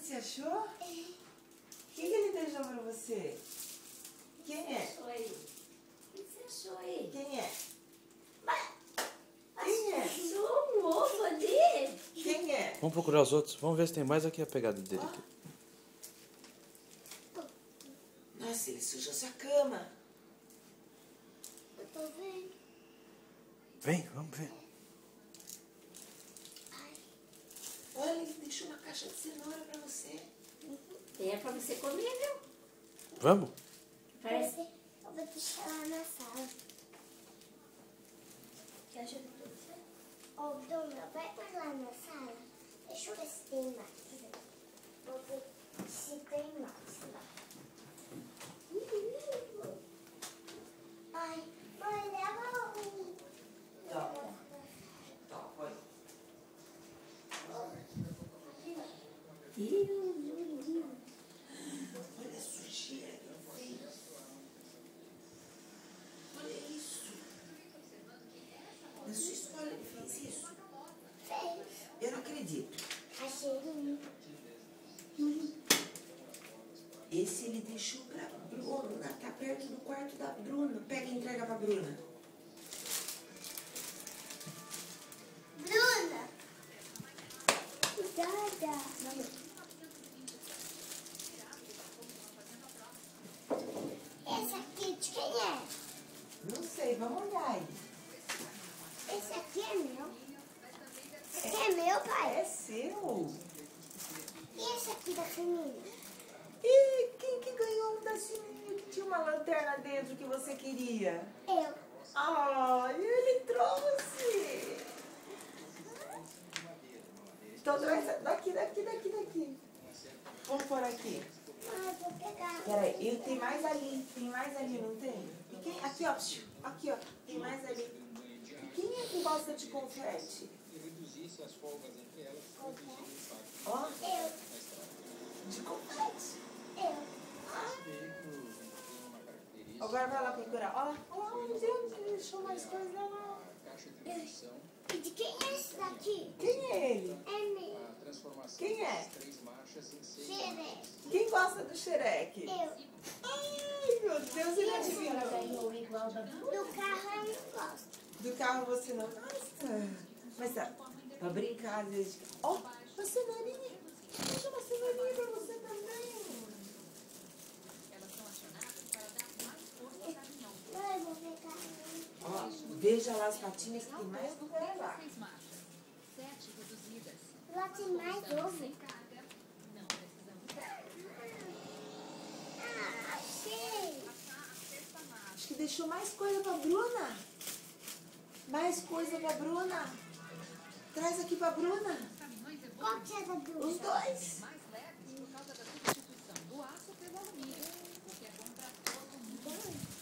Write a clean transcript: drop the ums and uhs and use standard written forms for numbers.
você achou? O que ele deixou pra você? Quem é? O que você achou aí? Quem é? Quem é? Achou um ovo ali? Quem é? Vamos procurar os outros. Vamos ver se tem mais aqui a pegada dele. Aqui. Nossa, ele sujou sua cama. Eu tô vendo. Vem, vamos ver. Olha, ele deixou uma caixa de cenoura pra você. É pra você comer, viu? Vamos? Parece. Eu vou deixar lá na sala. Quer ajuda pra você? Ô, Dona, vai pra lá na sala. Deixa eu ver se tem mais. Vou ver se tem mais lá. Ai, mãe, leva um. Tá. Tá, vai. Olha a sujeira que eu fiz. Olha isso. Na sua escola ele fez isso? Fez. Eu não acredito. A cheirinho. Esse ele deixou pra Bruna. Tá perto do quarto da Bruna. Pega e entrega pra Bruna. Bruna! Cuidada! Esse aqui de quem é? Não sei, vamos olhar aí. Esse aqui é meu. Esse aqui é meu, pai. É seu. E esse aqui da menina? E quem que ganhou um da Sininho que tinha uma lanterna dentro que você queria? Eu. Ai, ele trouxe. Então traz daqui. Vamos por aqui. Ah, vou pegar. Peraí, e tem mais ali, não tem? E quem? Aqui, ó. Aqui, ó. Tem mais ali. E quem é que gosta de confete? Ó, Eu. de confete. Eu. Agora vai lá procurar. Ó lá, onde ele deixou mais coisa lá. E de quem é esse daqui? Quem é ele? É meu. Quem é? Xereque. Quem gosta do xereque? Eu. Ai, meu Deus, ele adivinhou. Ganhou igual da Do carro eu não gosto. Do carro você não gosta? Mas tá, pra brincar às vezes. Ó, uma cenourinha. Deixa uma cenourinha pra você também. Mãe, vou pegar. Ó, veja lá as patinhas que tem mais do que lá. Lá tem mais ovo. Ah, achei. Acho que deixou mais coisa pra Bruna. Mais coisa pra Bruna. Traz aqui pra Bruna. Qual que é da Bruna? Os dois. Dois.